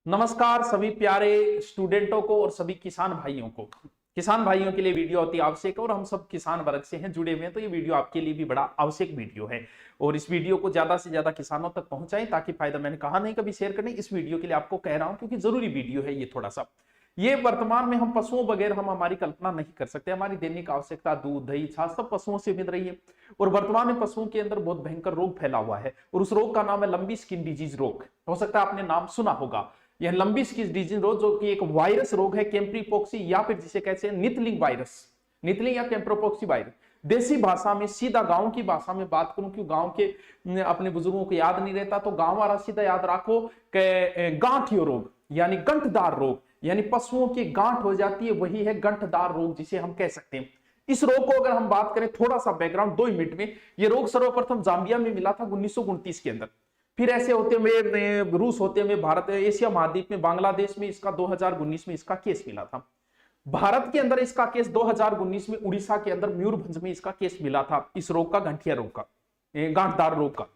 नमस्कार सभी प्यारे स्टूडेंटों को और सभी किसान भाइयों को। किसान भाइयों के लिए वीडियो अति आवश्यक है और हम सब किसान वर्ग से हैं, जुड़े हुए हैं, तो ये वीडियो आपके लिए भी बड़ा आवश्यक वीडियो है। और इस वीडियो को ज्यादा से ज्यादा किसानों तक पहुंचाएं ताकि फायदा, मैंने कहा नहीं कभी शेयर करने, इस वीडियो के लिए आपको कह रहा हूं क्योंकि जरूरी वीडियो है ये। थोड़ा सा ये वर्तमान में हम पशुओं बगैर हम हमारी कल्पना नहीं कर सकते। हमारी दैनिक आवश्यकता दूध दही छाछ सब पशुओं से मिल रही है और वर्तमान में पशुओं के अंदर बहुत भयंकर रोग फैला हुआ है और उस रोग का नाम है लंबी स्किन डिजीज रोग। हो सकता है आपने नाम सुना होगा। यह लंबी स्किन डिजीज रोग जो कि एक वायरस रोग है, कैम्प्रीपोक्सी या फिर जिसे कहते हैं नितलिंग वायरस, नितलिंग या कैम्प्रोपोक्सी वायरस। देसी भाषा में, सीधा गांव की भाषा में बात करूं, क्यों गांव के अपने बुजुर्गों को याद नहीं रहता तो गांव वाला सीधा याद रखो कि गांठियो रोग यानी गंठदार रोग, यानी पशुओं की गांठ हो जाती है, वही है गंठदार रोग जिसे हम कह सकते हैं। इस रोग को अगर हम बात करें, थोड़ा सा बैकग्राउंड 2 मिनट में, यह रोग सर्वप्रथम जाम्बिया में मिला था 1929 के अंदर। फिर ऐसे होते हुए रूस होते हुए भारत, एशिया महाद्वीप में बांग्लादेश में इसका 2019 में इसका केस मिला था। भारत के अंदर इसका केस 2019 में उड़ीसा के अंदर मयूरभंज में इसका केस मिला था, इस रोग का, गंठिया रोग का, गांठदार रोग का।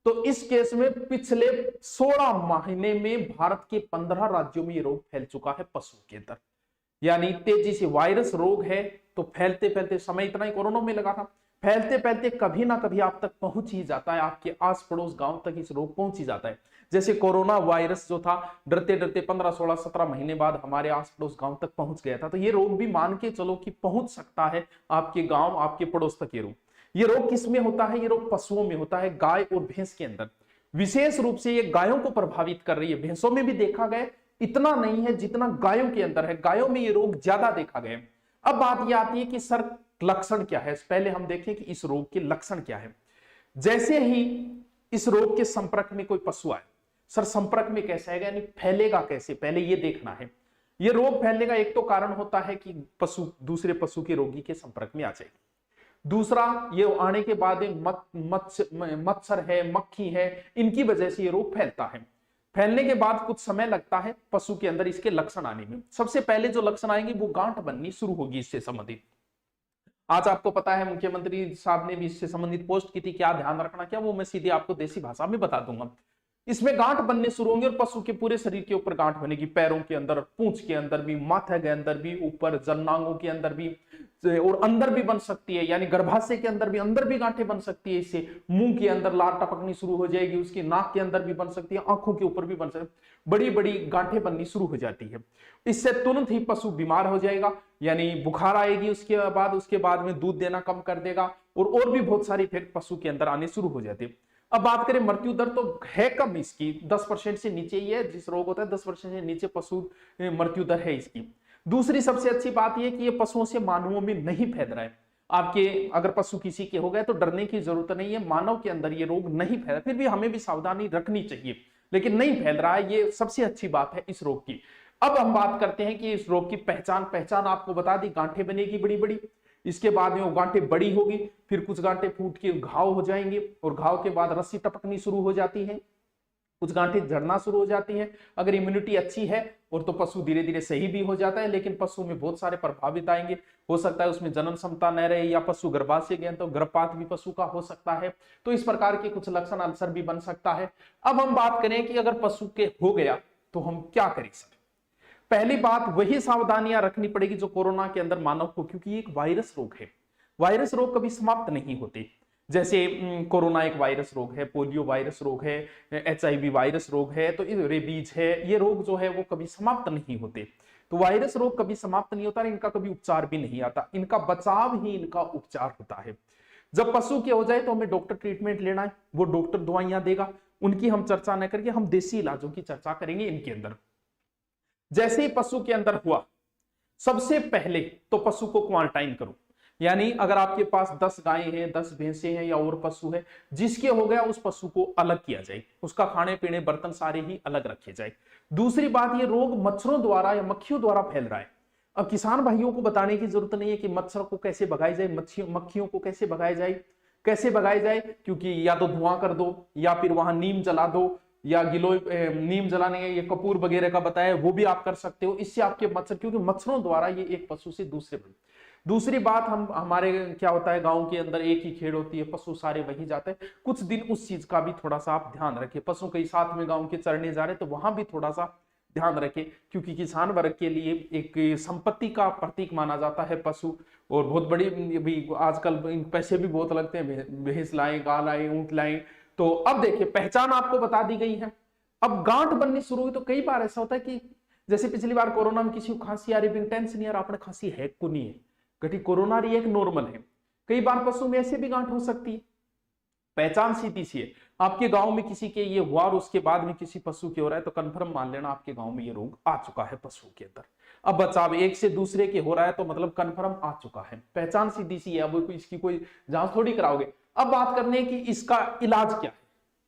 तो इस केस में पिछले 16 महीने में भारत के 15 राज्यों में यह रोग फैल चुका है पशुओं के अंदर। यानी तेजी से वायरस रोग है तो फैलते फैलते, समय इतना ही कोरोना में लगा था, फैलते फैलते कभी ना कभी आप तक पहुंच ही जाता है, आपके आस पड़ोस गांव तक इस रोग पहुंच ही जाता है। जैसे कोरोना वायरस जो था, डरते डरते 15, 16, 17 महीने बाद हमारे आस पड़ोस गांव तक पहुंच गया था। तो ये रोग भी मान के चलो कि पहुंच सकता है आपके गांव, आपके पड़ोस तक। ये रोग किस में होता है? ये रोग पशुओं में होता है, गाय और भैंस के अंदर। विशेष रूप से ये गायों को प्रभावित कर रही है। भैंसों में भी देखा गया, इतना नहीं है जितना गायों के अंदर है। गायों में ये रोग ज्यादा देखा गया। अब बात यह आती है कि सर लक्षण क्या है। पहले हम देखें कि इस रोग के लक्षण क्या है। जैसे ही इस रोग के संपर्क में कोई पशु आए, सर संपर्क में कैसे आएगा, यानी फैलेगा कैसे, पहले ये देखना है। ये रोग फैलने का एक तो कारण होता है कि पशु दूसरे पशु के रोगी के संपर्क में आ जाए। दूसरा, ये आने के बाद मच्छर है, मक्खी है, इनकी वजह से ये रोग फैलता है। फैलने के बाद कुछ समय लगता है पशु के अंदर इसके लक्षण आने में। सबसे पहले जो लक्षण आएंगे वो गांठ बननी शुरू होगी इससे संबंधित। आज आपको पता है मुख्यमंत्री साहब ने भी इससे संबंधित पोस्ट की थी, क्या ध्यान रखना क्या, वो मैं सीधे आपको देसी भाषा में बता दूंगा। इसमें गांठ बनने शुरू होंगे और पशु के पूरे शरीर के ऊपर गांठ बनेगी, पैरों के अंदर, पूंछ के अंदर भी, माथे के अंदर भी, ऊपर जननांगों के अंदर भी, और अंदर भी बन सकती है, यानी गर्भाशय के अंदर भी गांठें बन सकती है। इससे मुंह के अंदर लार टपकनी शुरू हो जाएगी, उसकी नाक के अंदर भी बन सकती है, आंखों के ऊपर भी बन सकती है, बड़ी बड़ी गांठें बननी शुरू हो जाती है। इससे तुरंत ही पशु बीमार हो जाएगा, यानी बुखार आएगी, उसके बाद में दूध देना कम कर देगा और भी बहुत सारी इफेक्ट पशु के अंदर आने शुरू हो जाते हैं। अब बात करें मृत्यु दर, तो है कम इसकी, 10% से नीचे ही है। जिस रोग होता है 10% से नीचे पशु मृत्यु दर है इसकी। दूसरी सबसे अच्छी बात यह कि ये पशुओं से मानवों में नहीं फैल रहा है। आपके अगर पशु किसी के हो गए तो डरने की जरूरत नहीं है, मानव के अंदर ये रोग नहीं फैल रहा। फिर भी हमें भी सावधानी रखनी चाहिए, लेकिन नहीं फैल रहा है, ये सबसे अच्छी बात है इस रोग की। अब हम बात करते हैं कि इस रोग की पहचान आपको बता दी, गांठें बनेगी बड़ी बड़ी, इसके बाद में वो गांठें बड़ी होगी, फिर कुछ गांठें फूट के घाव हो जाएंगे और घाव के बाद रस्सी टपकनी शुरू हो जाती है, कुछ गांठें झड़ना शुरू हो जाती हैं। अगर इम्यूनिटी अच्छी है और तो पशु धीरे धीरे सही भी हो जाता है, लेकिन पशु में बहुत सारे प्रभावित आएंगे। हो सकता है उसमें जन्म क्षमता न रहे या पशु गर्भाशय गए तो गर्भपात भी पशु का हो सकता है। तो इस प्रकार के कुछ लक्षण, अल्सर भी बन सकता है। अब हम बात करें कि अगर पशु के हो गया तो हम क्या करें सर। पहली बात, वही सावधानियां रखनी पड़ेगी जो कोरोना के अंदर मानव को, क्योंकि ये एक वायरस रोग है। वायरस रोग कभी समाप्त नहीं होते। जैसे कोरोना एक वायरस रोग है, पोलियो वायरस रोग है, HIV वायरस रोग है, तो रेबीज है, ये रोग जो है वो कभी समाप्त नहीं होते। तो वायरस रोग कभी समाप्त नहीं होता, इनका कभी उपचार भी नहीं आता, इनका बचाव ही इनका उपचार होता है। जब पशु के हो जाए तो हमें डॉक्टर ट्रीटमेंट लेना है, वो डॉक्टर दवाइयां देगा, उनकी हम चर्चा न करके हम देसी इलाजों की चर्चा करेंगे इनके अंदर। जैसे ही पशु के अंदर हुआ, सबसे पहले तो पशु को क्वारंटाइन करो। यानी अगर आपके पास 10 गायें हैं, 10 भैंसे हैं या और पशु है, जिसके हो गया उस पशु को अलग किया जाए, उसका खाने पीने बर्तन सारे ही अलग रखे जाए। दूसरी बात, ये रोग मच्छरों द्वारा या मक्खियों द्वारा फैल रहा है। अब किसान भाइयों को बताने की जरूरत नहीं है कि मच्छर को कैसे भगाई जाए, मक्खियों को कैसे भगाई जाए, क्योंकि या तो धुआं कर दो या फिर वहां नीम जला दो, या गिलोय नीम जलाने ये कपूर वगैरह का बताया वो भी आप कर सकते हो। इससे आपके मच्छर, क्योंकि मच्छरों द्वारा ये एक पशु से दूसरे दूसरी बात, हम हमारे क्या होता है गांव के अंदर एक ही खेड़ होती है, पशु सारे वहीं जाते हैं, कुछ दिन उस चीज का भी थोड़ा सा आप ध्यान रखें। पशु कई साथ में गांव के चरने जा रहे हैं तो वहां भी थोड़ा सा ध्यान रखें, क्योंकि किसान वर्ग के लिए एक संपत्ति का प्रतीक माना जाता है पशु। और बहुत बड़ी भी आजकल पैसे भी बहुत लगते हैं, भैंस लाएं, गाय लाएं, ऊंट लाएं। तो अब देखिए पहचान आपको बता दी गई है, अब गांठ बननी शुरू हुई। तो कई बार ऐसा होता है कि जैसे पिछली बार कोरोना में किसी को खांसी आ रही, टेंशन नहीं आ रहा, आपने खांसी है को नहीं है, घटी कोरोना रही, एक नॉर्मल है। कई बार पशु में ऐसे भी गांठ हो सकती है। पहचान सीधी सी है, आपके गांव में किसी के ये हुआ और उसके बाद में किसी पशु के हो रहा है तो कंफर्म मान लेना आपके गांव में ये रोग आ चुका है पशु के अंदर। अब बचाव एक से दूसरे के हो रहा है तो मतलब कंफर्म आ चुका है। पहचान सीधी सी है, अब इसकी कोई जांच थोड़ी कराओगे। अब बात करने की इसका इलाज क्या है।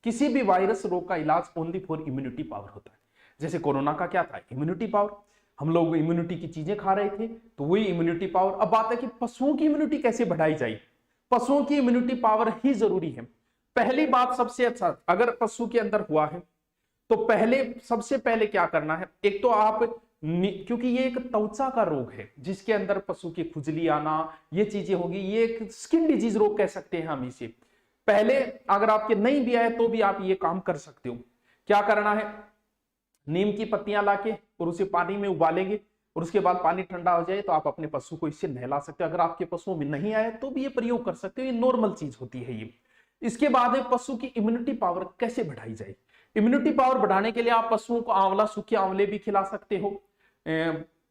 किसी भी वायरस रोग का इलाज ओनली फॉर इम्यूनिटी पावर होता है। जैसे कोरोना का क्या था, इम्यूनिटी पावर, हम लोग इम्यूनिटी की चीजें खा रहे थे तो वही इम्यूनिटी पावर। अब बात है कि पशुओं की इम्यूनिटी कैसे बढ़ाई जाए। पशुओं की इम्यूनिटी पावर ही जरूरी है। पहली बात सबसे अच्छा, अगर पशु के अंदर हुआ है तो सबसे पहले क्या करना है, एक तो आप क्योंकि ये एक त्वचा का रोग है जिसके अंदर पशु की खुजली आना, ये चीजें होगी, ये एक स्किन डिजीज रोग कह सकते हैं हम इसे। पहले अगर आपके नहीं भी आए तो भी आप ये काम कर सकते हो। क्या करना है, नीम की पत्तियां लाके और उसे पानी में उबालेंगे और उसके बाद पानी ठंडा हो जाए तो आप अपने पशु को इससे नहला सकते हो। अगर आपके पशुओं में नहीं आए तो भी ये प्रयोग कर सकते हो, ये नॉर्मल चीज होती है ये। इसके बाद में पशु की इम्यूनिटी पावर कैसे बढ़ाई जाए। इम्यूनिटी पावर बढ़ाने के लिए आप पशुओं को आंवला, सूखे आंवले भी खिला सकते हो।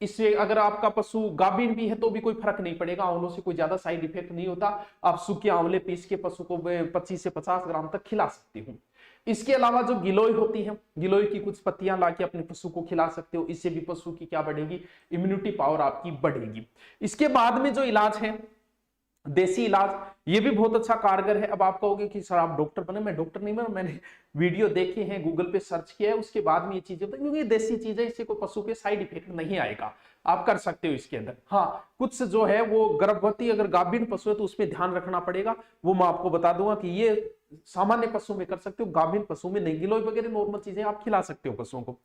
इससे अगर आपका पशु गाभिन भी है तो भी कोई फर्क नहीं पड़ेगा, आंवलों से कोई ज्यादा साइड इफेक्ट नहीं होता। आप सूखे आंवले पीस के पशु को 25 से 50 ग्राम तक खिला सकते हो। इसके अलावा जो गिलोय होती है, गिलोय की कुछ पत्तियां लाके अपने पशु को खिला सकते हो। इससे भी पशु की क्या बढ़ेगी, इम्यूनिटी पावर आपकी बढ़ेगी। इसके बाद में जो इलाज है देसी इलाज, ये भी बहुत अच्छा कारगर है। अब आप कहोगे कि सर आप डॉक्टर बने, मैं डॉक्टर नहीं बना, मैंने वीडियो देखे हैं, गूगल पे सर्च किया है, उसके बाद में ये चीजें, क्योंकि ये देसी चीज है, इससे कोई पशु पे साइड इफेक्ट नहीं आएगा, आप कर सकते हो इसके अंदर। हाँ, कुछ जो है वो गर्भवती अगर गाभिन पशु है तो उसमें ध्यान रखना पड़ेगा, वो मैं आपको बता दूंगा कि ये सामान्य पशु में कर सकते हो, गाभिन पशु में नहीं। गिलोय वगैरह नॉर्मल चीजें आप खिला सकते हो पशुओं को।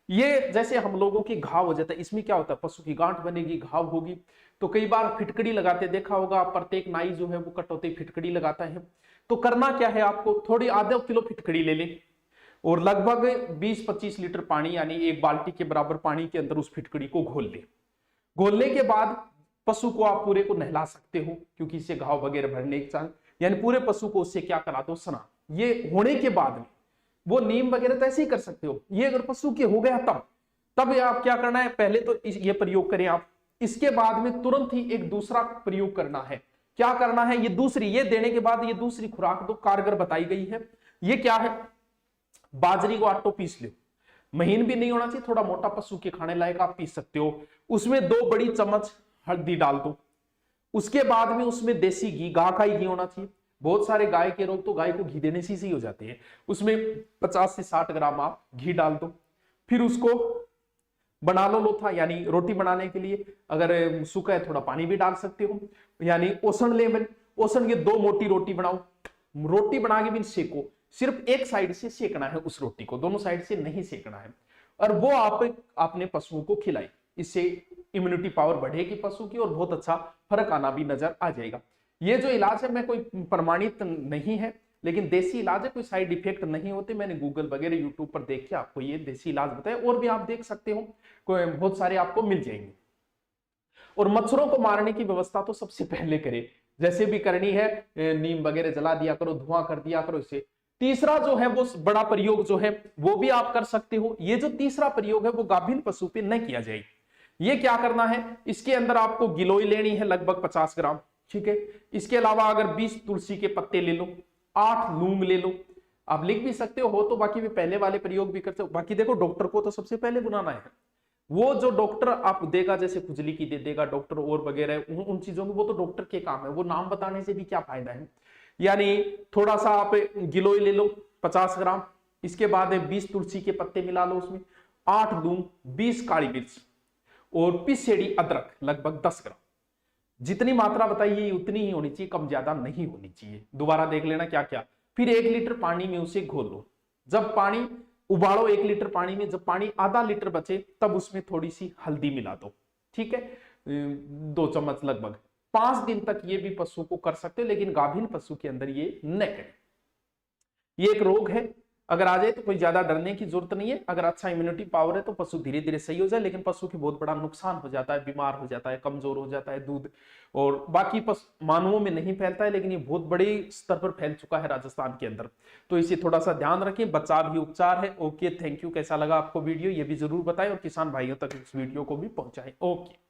ये जैसे हम लोगों की घाव हो जाता है, इसमें क्या होता है, पशु की गांठ बनेगी, घाव होगी, तो कई बार फिटकड़ी लगाते देखा होगा, प्रत्येक नाई जो है वो कटौती फिटकड़ी लगाता है। तो करना क्या है, आपको थोड़ी आधा किलो फिटकड़ी ले लें और लगभग 20-25 लीटर पानी यानी एक बाल्टी के बराबर पानी के अंदर उस फिटकड़ी को घोल ले। घोलने के बाद पशु को आप पूरे को नहला सकते हो, क्योंकि इससे घाव वगैरह भरने के चांस, यानी पूरे पशु को उससे क्या करा दो, स्नान। ये होने के बाद में वो नीम वगैरह तो ऐसे ही कर सकते हो। ये अगर पशु के हो गया तब आप क्या करना है, पहले तो ये प्रयोग करें आप। इसके बाद में तुरंत ही एक दूसरा प्रयोग करना है। क्या करना है, ये देने के बाद ये दूसरी खुराक दो, कारगर बताई गई है। ये क्या है, बाजरी को आटो पीस लो, महीन भी नहीं होना चाहिए, थोड़ा मोटा, पशु के खाने लायक आप पीस सकते हो। उसमें 2 बड़ी चम्मच हल्दी डाल दो। उसके बाद में उसमें देसी घी, गाय का ही घी होना चाहिए। बहुत सारे गाय के रोग तो गाय को घी देने से ही हो जाते हैं। उसमें 50 से 60 ग्राम आप घी डाल दो। फिर उसको बना लो लोथा, यानी रोटी बनाने के लिए अगर सूखा है थोड़ा पानी भी डाल सकते हो, यानी ओसन लेवल। ओसन के 2 मोटी रोटी बनाओ, रोटी बना के भी सेको, सिर्फ एक साइड से सेकना है उस रोटी को, दोनों साइड से नहीं सेकना है। और वो आप अपने पशुओं को खिलाई, इससे इम्यूनिटी पावर बढ़ेगी पशु की और बहुत अच्छा फर्क आना भी नजर आ जाएगा। ये जो इलाज है मैं कोई प्रमाणित नहीं है, लेकिन देसी इलाज है, कोई साइड इफेक्ट नहीं होते। मैंने गूगल वगैरह यूट्यूब पर देख के आपको ये देसी इलाज बताया, और भी आप देख सकते हो, कोई बहुत सारे आपको मिल जाएंगे। और मच्छरों को मारने की व्यवस्था तो सबसे पहले करें, जैसे भी करनी है, नीम वगैरह जला दिया करो, धुआं कर दिया करो इससे। तीसरा जो है वो बड़ा प्रयोग जो है वो भी आप कर सकते हो। ये जो तीसरा प्रयोग है वो गाभिन पशु पे न किया जाए। ये क्या करना है, इसके अंदर आपको गिलोय लेनी है लगभग 50 ग्राम, ठीक है। इसके अलावा अगर 20 तुलसी के पत्ते ले लो, 8 लूंग ले लो, आप लिख भी सकते हो तो बाकी भी पहले वाले प्रयोग भी करते हो। बाकी देखो डॉक्टर को तो सबसे पहले बुलाना है, वो जो डॉक्टर आप देगा, जैसे खुजली की दे देगा डॉक्टर और वगैरह उन चीजों में, वो तो डॉक्टर के काम है, वो नाम बताने से भी क्या फायदा है। यानी थोड़ा सा आप गिलोय ले लो 50 ग्राम, इसके बाद 20 तुलसी के पत्ते मिला लो उसमें, 8 लूंग, 20 काली मिर्च और पिसेड़ी अदरक लगभग 10 ग्राम। जितनी मात्रा बताइए उतनी ही होनी चाहिए, कम ज्यादा नहीं होनी चाहिए। दोबारा देख लेना क्या क्या। फिर 1 लीटर पानी में उसे घोल लो। जब पानी उबालो 1 लीटर पानी में, जब पानी आधा लीटर बचे तब उसमें थोड़ी सी हल्दी मिला दो, ठीक है। 2 चम्मच लगभग 5 दिन तक ये भी पशु को कर सकते हो, लेकिन गाभिन पशु के अंदर ये न करें। ये एक रोग है, अगर आ जाए तो कोई ज्यादा डरने की जरूरत नहीं है। अगर अच्छा इम्यूनिटी पावर है तो पशु धीरे धीरे सही हो जाए, लेकिन पशु की बहुत बड़ा नुकसान हो जाता है, बीमार हो जाता है, कमजोर हो जाता है दूध, और बाकी मानवों में नहीं फैलता है, लेकिन ये बहुत बड़े स्तर पर फैल चुका है राजस्थान के अंदर। तो इसे थोड़ा सा ध्यान रखें, बचाव ही उपचार है। Okay, thank you. कैसा लगा आपको वीडियो ये भी जरूर बताएं और किसान भाइयों तक इस वीडियो को भी पहुंचाएं। ओके।